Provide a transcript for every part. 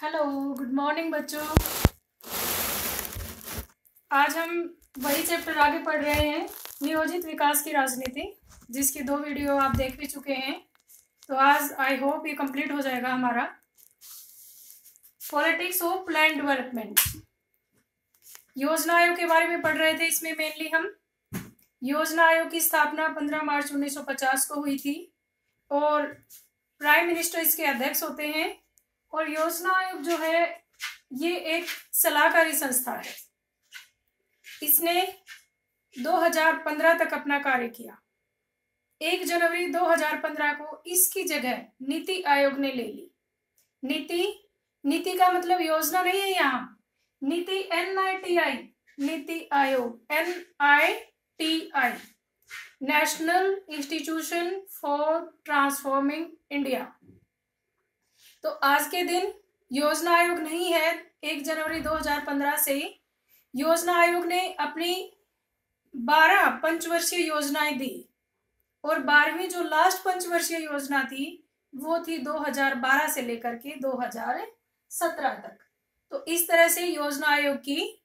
Hello, good morning बच्चों। आज हम वही चैप्टर आगे पढ़ रहे हैं, नियोजित विकास की राजनीति, जिसकी 2 वीडियो आप देख भी चुके हैं। तो आज आई होप ये कंप्लीट हो जाएगा हमारा। पॉलिटिक्स ऑफ प्लान डेवलपमेंट, योजना आयोग के बारे में पढ़ रहे थे। इसमें मेनली हम योजना आयोग की स्थापना 15 मार्च 1950 को हुई थी और प्राइम मिनिस्टर इसके अध्यक्ष होते हैं। और योजना आयोग जो है ये एक सलाहकारी संस्था है। इसने 2015 तक अपना कार्य किया। 1 जनवरी 2015 को इसकी जगह नीति आयोग ने ले ली। नीति का मतलब योजना नहीं है, यहाँ नीति NITI, NITI Aayog NITI, national institution for transforming India. तो आज के दिन योजना आयोग नहीं है। 1 जनवरी 2015 से योजना आयोग ने अपनी 12 पंचवर्षीय योजनाएं दी और 12वीं जो लास्ट पंचवर्षीय योजना थी वो थी 2012 से लेकर के 2017 तक। तो इस तरह से योजना आयोग की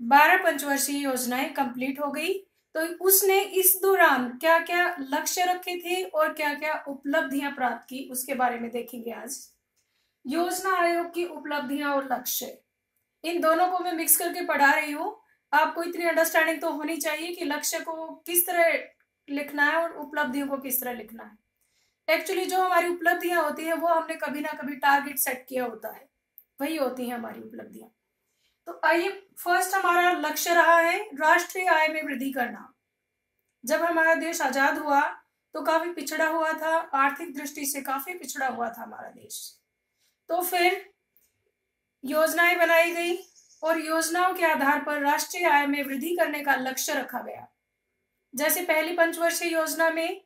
12 पंचवर्षीय योजनाएं कंप्लीट हो गई। तो उसने इस दौरान क्या क्या लक्ष्य रखे थे और क्या क्या उपलब्धियां प्राप्त की, उसके बारे में देखेंगे आज। योजना आयोग की उपलब्धियां और लक्ष्य, इन दोनों को मैं मिक्स करके पढ़ा रही हूँ। आपको इतनी अंडरस्टैंडिंग तो होनी चाहिए कि लक्ष्य को किस तरह लिखना है और उपलब्धियों को किस तरह लिखना है। एक्चुअली जो हमारी उपलब्धियां होती है वो हमने कभी ना कभी टारगेट सेट किया होता है, वही होती है हमारी उपलब्धियां। तो आइए, फर्स्ट हमारा लक्ष्य रहा है राष्ट्रीय आय में वृद्धि करना। जब हमारा देश आजाद हुआ तो काफी पिछड़ा हुआ था, आर्थिक दृष्टि से काफी पिछड़ा हुआ था हमारा देश। तो फिर योजनाएं बनाई गई और योजनाओं के आधार पर राष्ट्रीय आय में वृद्धि करने का लक्ष्य रखा गया। जैसे पहली पंचवर्षीय योजना में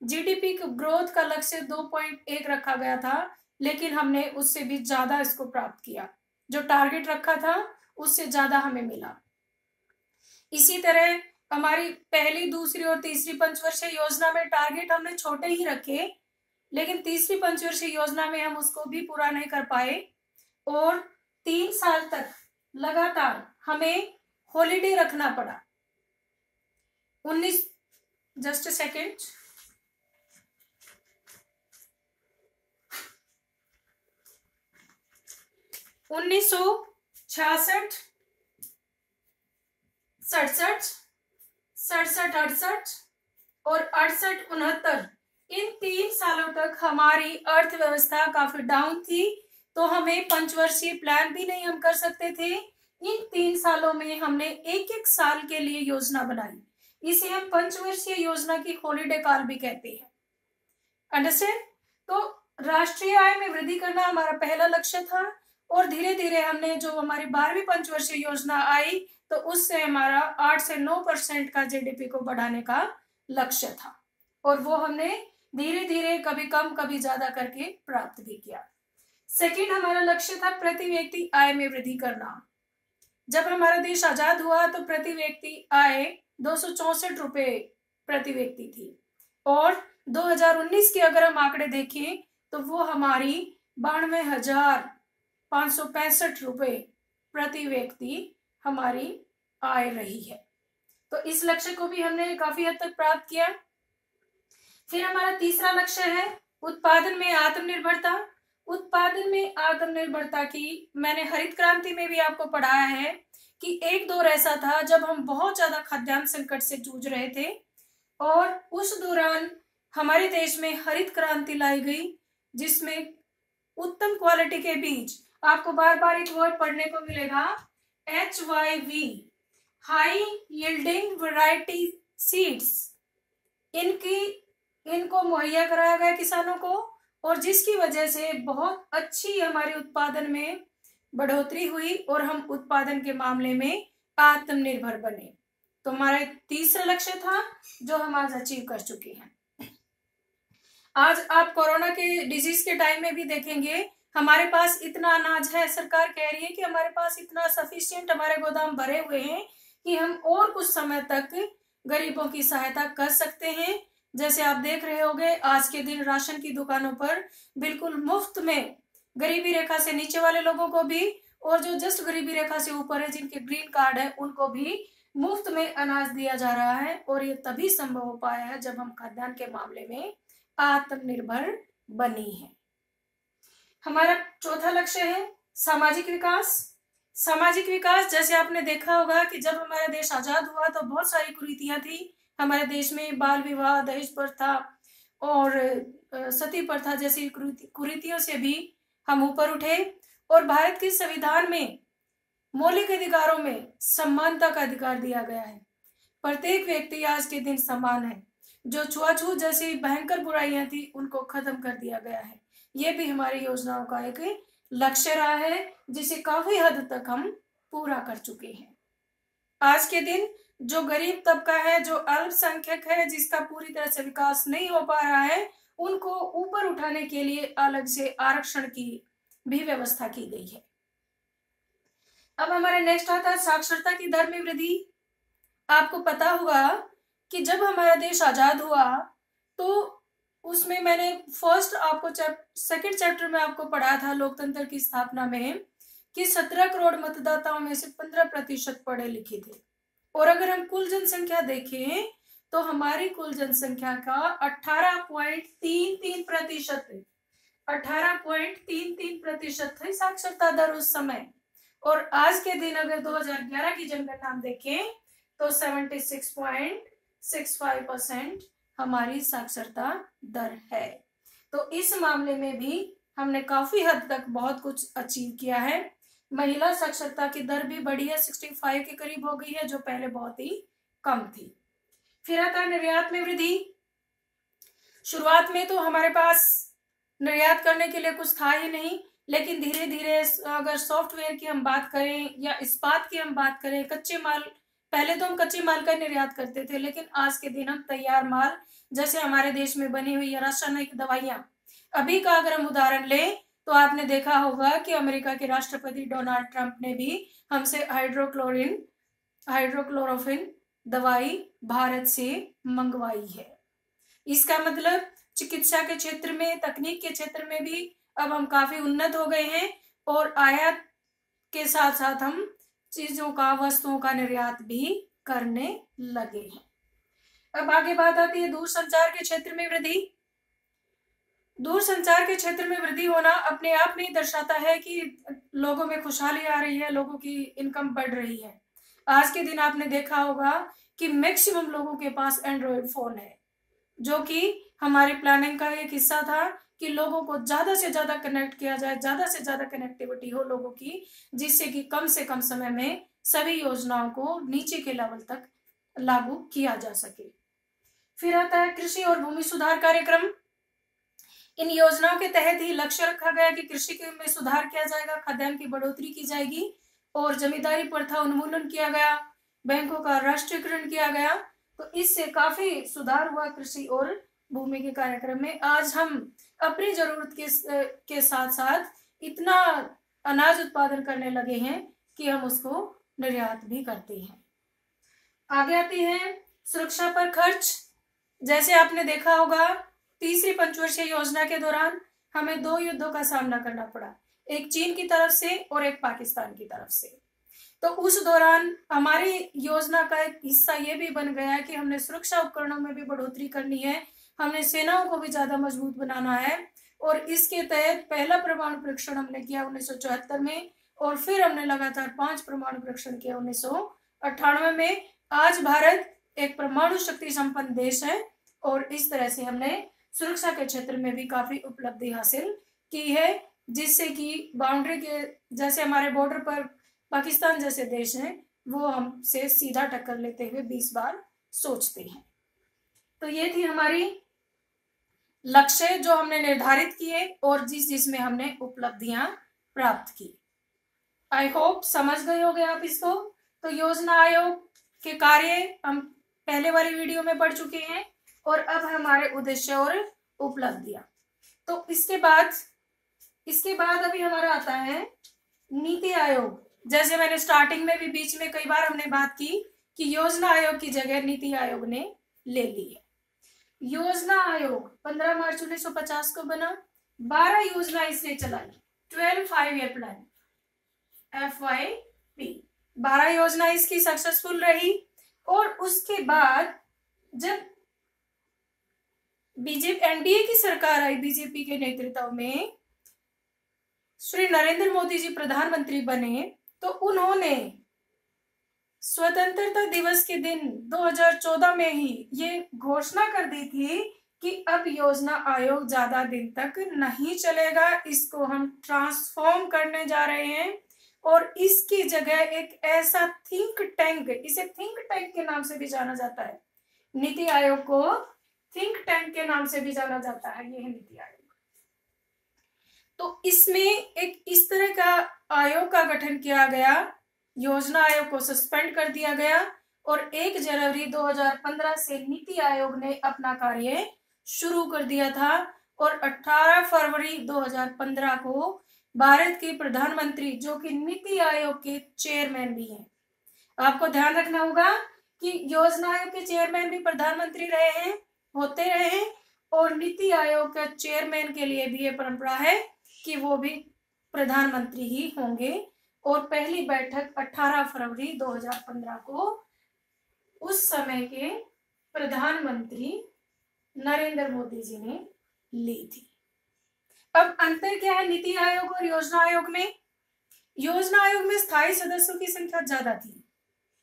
GDP ग्रोथ का लक्ष्य 2.1 रखा गया था, लेकिन हमने उससे भी ज्यादा इसको प्राप्त किया। जो टारगेट रखा था उससे ज्यादा हमें मिला। इसी तरह हमारी पहली, दूसरी और तीसरी पंचवर्षीय योजना में टारगेट हमने छोटे ही रखे, लेकिन तीसरी पंचवर्षीय योजना में हम उसको भी पूरा नहीं कर पाए और 3 साल तक लगातार हमें हॉलीडे रखना पड़ा। 1966, 67, 67, 68 और 68, 69, इन 3 सालों तक हमारी अर्थव्यवस्था काफी डाउन थी। तो हमें पंचवर्षीय प्लान भी नहीं हम कर सकते थे। इन 3 सालों में हमने एक साल के लिए योजना बनाई। इसे हम पंचवर्षीय योजना की हॉलीडे काल भी कहते हैं। अंडरस्टैंड? तो राष्ट्रीय आय में वृद्धि करना हमारा पहला लक्ष्य था और धीरे धीरे हमने जो हमारी 12वीं पंचवर्षीय योजना आई तो उससे हमारा 8 से 9% का GDP को बढ़ाने का लक्ष्य था और वो हमने धीरे धीरे कभी कम कभी ज्यादा करके प्राप्त भी किया। सेकंड हमारा लक्ष्य था प्रति व्यक्ति आय में वृद्धि करना। जब हमारा देश आजाद हुआ तो प्रति व्यक्ति आय 264 रुपए प्रति व्यक्ति थी और 2019 के अगर हम आंकड़े देखें तो वो हमारी 92,565 रुपए प्रति व्यक्ति हमारी आय रही है। तो इस लक्ष्य को भी हमने काफी हद तक प्राप्त किया। फिर हमारा तीसरा लक्ष्य है उत्पादन में आत्मनिर्भरता। उत्पादन में आत्मनिर्भरता की मैंने हरित क्रांति में भी आपको पढ़ाया है कि एक दौर ऐसा था जब हम बहुत ज्यादा खाद्यान्न संकट से जूझ रहे थे और उस दौरान हमारे देश में हरित क्रांति लाई गई, जिसमें उत्तम क्वालिटी के बीज, आपको बार बार एक वर्ड पढ़ने को मिलेगा HYV, high yielding variety seeds, इनको मुहैया कराया गया किसानों को और जिसकी वजह से बहुत अच्छी हमारे उत्पादन में बढ़ोतरी हुई और हम उत्पादन के मामले में आत्मनिर्भर बने। तो हमारा तीसरा लक्ष्य था जो हम आज अचीव कर चुके हैं। आज आप कोरोना के डिजीज के टाइम में भी देखेंगे हमारे पास इतना अनाज है, सरकार कह रही है कि हमारे पास इतना सफिशिएंट हमारे गोदाम भरे हुए हैं कि हम और कुछ समय तक गरीबों की सहायता कर सकते हैं। जैसे आप देख रहे होंगे आज के दिन राशन की दुकानों पर बिल्कुल मुफ्त में गरीबी रेखा से नीचे वाले लोगों को भी, और जो जस्ट गरीबी रेखा से ऊपर है, जिनके ग्रीन कार्ड है, उनको भी मुफ्त में अनाज दिया जा रहा है। और ये तभी संभव हो पाया है जब हम खाद्यान्न के मामले में आत्मनिर्भर बनी है। हमारा चौथा लक्ष्य है सामाजिक विकास। सामाजिक विकास, जैसे आपने देखा होगा कि जब हमारा देश आजाद हुआ तो बहुत सारी कुरीतियां थी हमारे देश में। बाल विवाह, दहेज प्रथा और सती प्रथा जैसी कुरीतियों से भी हम ऊपर उठे। और भारत के संविधान में मौलिक अधिकारों में समानता का अधिकार दिया गया है। प्रत्येक व्यक्ति आज के दिन समान है। जो छुआछूत जैसी भयंकर बुराइयां थी उनको खत्म कर दिया गया है। ये भी हमारी योजनाओं का एक लक्ष्य रहा है, जिसे काफी हद तक हम पूरा कर चुके हैं। आज के दिन जो गरीब तबका है, जो अल्पसंख्यक है, जिसका पूरी तरह से विकास नहीं हो पा रहा है, उनको ऊपर उठाने के लिए अलग से आरक्षण की भी व्यवस्था की गई है। अब हमारे नेक्स्ट आता है साक्षरता की दर में वृद्धि। आपको पता होगा कि जब हमारा देश आजाद हुआ तो उसमें मैंने सेकंड चैप्टर में आपको पढ़ा था लोकतंत्र की स्थापना में कि 17 करोड़ मतदाताओं में से 15% पढ़े लिखे थे। और अगर हम कुल जनसंख्या देखें तो हमारी कुल जनसंख्या का 18.33% 18.33% थी साक्षरता दर उस समय। और आज के दिन अगर 2011 की जनगणना हम देखें तो 76.65% हमारी साक्षरता दर है। तो इस मामले में भी हमने काफी हद तक बहुत कुछ अचीव किया है। महिला साक्षरता की दर भी बढ़ी है, 65 के करीब हो गई है, जो पहले बहुत ही कम थी। फिर आता है निर्यात में वृद्धि। शुरुआत में तो हमारे पास निर्यात करने के लिए कुछ था ही नहीं, लेकिन धीरे धीरे अगर सॉफ्टवेयर की हम बात करें या इस्पात की हम बात करें, कच्चे माल, पहले तो हम कच्चे माल का निर्यात करते थे, लेकिन आज के दिन हम तैयार माल, जैसे हमारे देश में बनी हुई रासायनिक दवाइयां, अभी का अगर हम उदाहरण लें तो आपने देखा होगा कि अमेरिका के राष्ट्रपति डोनाल्ड ट्रंप ने भी हमसे हाइड्रोक्लोरोक्विन दवाई भारत से मंगवाई है। इसका मतलब चिकित्सा के क्षेत्र में, तकनीक के क्षेत्र में भी अब हम काफी उन्नत हो गए हैं और आयात के साथ साथ हम चीजों का, वस्तुओं का निर्यात भी करने लगे हैं। अब आगे बात आती है दूरसंचार के क्षेत्र में वृद्धि। दूरसंचार के क्षेत्र में वृद्धि होना अपने आप में दर्शाता है कि लोगों में खुशहाली आ रही है, लोगों की इनकम बढ़ रही है। आज के दिन आपने देखा होगा कि मैक्सिमम लोगों के पास एंड्रॉयड फोन है, जो कि हमारी प्लानिंग का एक हिस्सा था कि लोगों को ज्यादा से ज्यादा कनेक्ट किया जाए, ज्यादा से ज्यादा कनेक्टिविटी हो लोगों की, जिससे कि कम से कम समय में सभी योजनाओं को नीचे के लेवल तक लागू किया जा सके। फिर आता है कृषि और भूमि सुधार कार्यक्रम। इन योजनाओं के तहत ही लक्ष्य रखा गया कि कृषि में सुधार किया जाएगा, खाद्यान्न की बढ़ोतरी की जाएगी और जमींदारी प्रथा उन्मूलन किया गया, बैंकों का राष्ट्रीयकरण किया गया। तो इससे काफी सुधार हुआ कृषि और भूमि के कार्यक्रम में। आज हम अपनी जरूरत के साथ साथ इतना अनाज उत्पादन करने लगे हैं कि हम उसको निर्यात भी करते हैं। आगे आती है सुरक्षा पर खर्च। जैसे आपने देखा होगा तीसरी पंचवर्षीय योजना के दौरान हमें 2 युद्धों का सामना करना पड़ा, एक चीन की तरफ से और एक पाकिस्तान की तरफ से। तो उस दौरान हमारी योजना का एक हिस्सा ये भी बन गया कि हमने सुरक्षा उपकरणों में भी बढ़ोतरी करनी है, हमने सेनाओं को भी ज्यादा मजबूत बनाना है। और इसके तहत पहला परमाणु परीक्षण हमने किया 1974 में और फिर हमने लगातार 5 परमाणु परीक्षण किया 1998 में। आज भारत एक परमाणु शक्ति संपन्न देश है और इस तरह से हमने सुरक्षा के क्षेत्र में भी काफी उपलब्धि हासिल की है, जिससे कि बाउंड्री के, जैसे हमारे बॉर्डर पर पाकिस्तान जैसे देश हैं, वो हमसे सीधा टक्कर लेते हुए 20 बार सोचते हैं। तो ये थी हमारी लक्ष्य जो हमने निर्धारित किए और जिसमें हमने उपलब्धियां प्राप्त की। आई होप समझ गए होंगे आप इसको। तो योजना आयोग के कार्य हम पहले वाली वीडियो में पढ़ चुके हैं और अब हमारे उद्देश्य और उपलब्धियां। तो इसके बाद अभी हमारा आता है नीति आयोग। जैसे मैंने स्टार्टिंग में भी, बीच में कई बार हमने बात की कि योजना आयोग की जगह नीति आयोग ने ले ली है। योजना आयोग 15 मार्च 1950 को बना, 12 योजना इसने चलाई। 12 5 ईयर प्लान FYP, 12 योजना इसकी सक्सेसफुल रही। और उसके बाद जब बीजेपी एनडीए की सरकार आई, बीजेपी के नेतृत्व में श्री नरेंद्र मोदी जी प्रधानमंत्री बने, तो उन्होंने स्वतंत्रता दिवस के दिन 2014 में ही ये घोषणा कर दी थी कि अब योजना आयोग ज्यादा दिन तक नहीं चलेगा, इसको हम ट्रांसफॉर्म करने जा रहे हैं और इसकी जगह एक ऐसा थिंक टैंक, इसे थिंक टैंक के नाम से भी जाना जाता है, नीति आयोग को थिंक टैंक के नाम से भी जाना जाता है, ये है नीति आयोग। तो इसमें एक इस तरह का आयोग का गठन किया गया, योजना आयोग को सस्पेंड कर दिया गया और 1 जनवरी 2015 से नीति आयोग ने अपना कार्य शुरू कर दिया था और 18 फरवरी 2015 को भारत के प्रधानमंत्री, जो कि नीति आयोग के चेयरमैन भी हैं, आपको ध्यान रखना होगा कि योजना आयोग के चेयरमैन भी प्रधानमंत्री रहे हैं, होते रहे हैं, और नीति आयोग के चेयरमैन के लिए भी ये परंपरा है कि वो भी प्रधानमंत्री ही होंगे। और पहली बैठक 18 फरवरी 2015 को उस समय के प्रधानमंत्री नरेंद्र मोदी जी ने ली थी। अब अंतर क्या है नीति आयोग और योजना आयोग में? योजना आयोग में स्थायी सदस्यों की संख्या ज्यादा थी,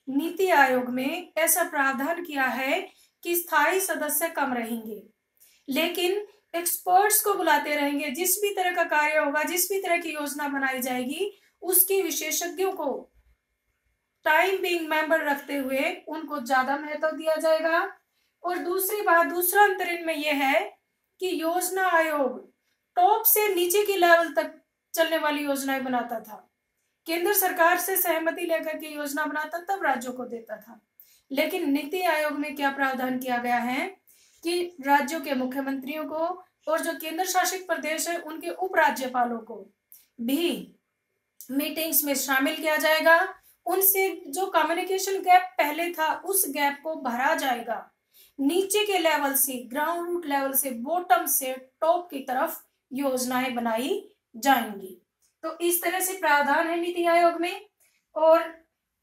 नीति आयोग में ऐसा प्रावधान किया है कि स्थायी सदस्य कम रहेंगे, लेकिन एक्सपर्ट्स को बुलाते रहेंगे। जिस भी तरह का कार्य होगा, जिस भी तरह की योजना बनाई जाएगी, उसके विशेषज्ञों को टाइम बीइंग मेंबर रखते हुए उनको ज्यादा महत्व दिया जाएगा। और दूसरी बात, दूसरा अंतर इनमें यह है कि योजना आयोग टॉप से नीचे की लेवल तक चलने वाली योजनाएं बनाता था, केंद्र सरकार से सहमति लेकर के योजना बनाता, तब राज्यों को देता था। लेकिन नीति आयोग में क्या प्रावधान किया गया है कि राज्यों के मुख्यमंत्रियों को और जो केंद्र शासित प्रदेश है उनके उपराज्यपालों को भी मीटिंग्स में शामिल किया जाएगा। उनसे जो कम्युनिकेशन गैप पहले था, उस गैप को भरा जाएगा। नीचे के लेवल से, ग्राउंड रूट लेवल से, बॉटम से टॉप की तरफ योजनाएं बनाई जाएंगी। तो इस तरह से प्रावधान है नीति आयोग में। और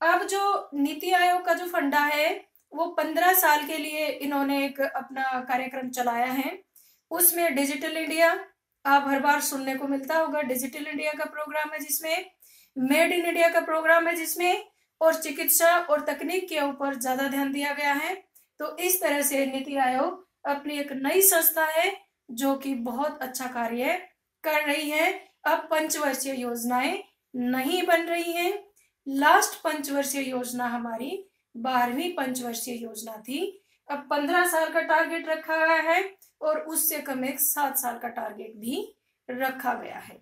अब जो नीति आयोग का जो फंडा है वो 15 साल के लिए इन्होंने एक अपना कार्यक्रम चलाया है। उसमें डिजिटल इंडिया, आप हर बार सुनने को मिलता होगा, डिजिटल इंडिया का प्रोग्राम है जिसमें, मेड इन इंडिया का प्रोग्राम है जिसमें, और चिकित्सा और तकनीक के ऊपर ज्यादा ध्यान दिया गया है। तो इस तरह से नीति आयोग अपनी एक नई संस्था है जो कि बहुत अच्छा कार्य कर रही है। अब पंचवर्षीय योजनाएं नहीं बन रही हैं। लास्ट पंचवर्षीय योजना हमारी 12वीं पंचवर्षीय योजना थी। अब 15 साल का टारगेट रखा गया है और उससे कम एक 7 साल का टारगेट भी रखा गया है।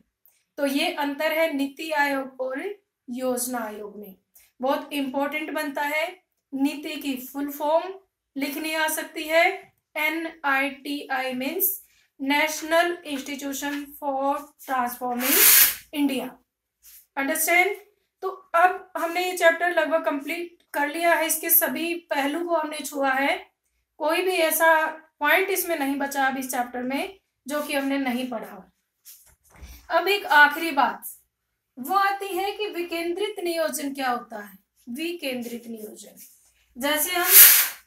तो ये अंतर है नीति आयोग और योजना आयोग में। बहुत इंपॉर्टेंट बनता है। नीति की फुल फॉर्म लिखनी आ सकती है, NITI means national institution for transforming India. Understand? तो अब हमने ये चैप्टर लगभग कंप्लीट कर लिया है, इसके सभी पहलू को हमने छुआ है। कोई भी ऐसा पॉइंट इसमें नहीं बचा अब इस चैप्टर में जो कि हमने नहीं पढ़ा। अब एक आखिरी बात वो आती है कि विकेंद्रित नियोजन क्या होता है। विकेंद्रित नियोजन, जैसे हम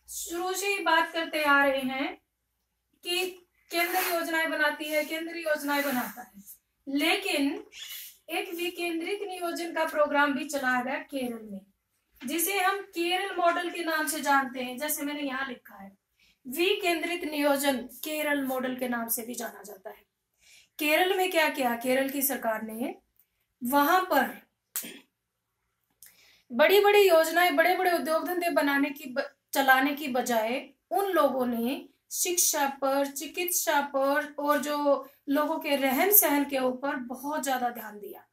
शुरू से ही बात करते आ रहे हैं कि केंद्र योजनाएं बनाती है, केंद्र योजनाएं बनाता है, लेकिन एक विकेंद्रित नियोजन का प्रोग्राम भी चलाया गया केरल में, जिसे हम केरल मॉडल के नाम से जानते हैं। जैसे मैंने यहाँ लिखा है, विकेंद्रित नियोजन केरल मॉडल के नाम से भी जाना जाता है। केरल में क्या किया, केरल की सरकार ने वहां पर बड़ी बड़ी योजनाएं, बड़े बड़े उद्योग धंधे चलाने की बजाय उन लोगों ने शिक्षा पर, चिकित्सा पर और जो लोगों के रहन सहन के ऊपर बहुत ज्यादा ध्यान दिया।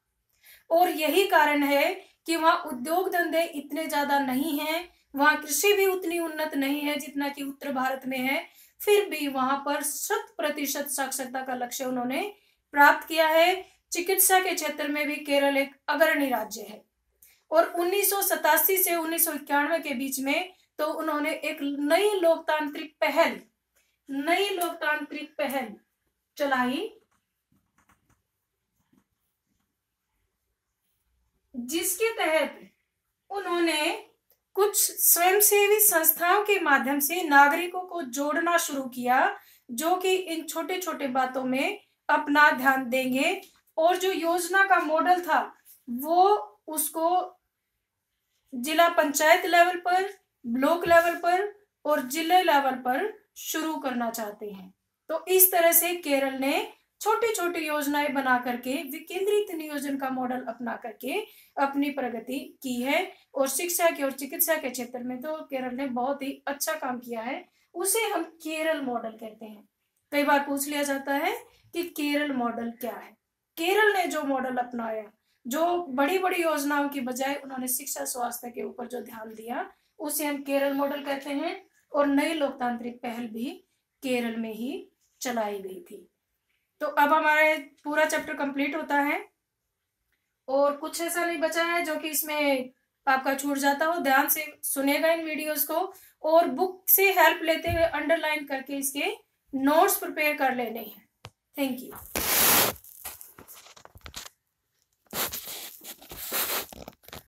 और यही कारण है कि वहाँ उद्योग धंधे इतने ज्यादा नहीं हैं, वहाँ कृषि भी उतनी उन्नत नहीं है जितना कि उत्तर भारत में है। फिर भी वहां पर 100% साक्षरता का लक्ष्य उन्होंने प्राप्त किया है। चिकित्सा के क्षेत्र में भी केरल एक अग्रणी राज्य है। और 1987 से 1991 के बीच में तो उन्होंने एक नई लोकतांत्रिक पहल चलाई, जिसके तहत उन्होंने कुछ स्वयंसेवी संस्थाओं के माध्यम से नागरिकों को जोड़ना शुरू किया, जो कि इन छोटे छोटे बातों में अपना ध्यान देंगे। और जो योजना का मॉडल था वो उसको जिला पंचायत लेवल पर, ब्लॉक लेवल पर और जिले लेवल पर शुरू करना चाहते हैं। तो इस तरह से केरल ने छोटी छोटी योजनाएं बना करके विकेंद्रित नियोजन का मॉडल अपना करके अपनी प्रगति की है। और शिक्षा के और चिकित्सा के क्षेत्र में तो केरल ने बहुत ही अच्छा काम किया है। उसे हम केरल मॉडल कहते हैं। कई बार पूछ लिया जाता है कि केरल मॉडल क्या है। केरल ने जो मॉडल अपनाया, जो बड़ी बड़ी योजनाओं की बजाय उन्होंने शिक्षा स्वास्थ्य के ऊपर जो ध्यान दिया, उसे हम केरल मॉडल कहते हैं। और नई लोकतांत्रिक पहल भी केरल में ही चलाई गई थी। तो अब हमारा पूरा चैप्टर कंप्लीट होता है और कुछ ऐसा नहीं बचा है जो कि इसमें आपका छूट जाता हो। ध्यान से सुनेगा इन वीडियोस को और बुक से हेल्प लेते हुए अंडरलाइन करके इसके नोट्स प्रिपेयर कर लेने हैं। Thank you.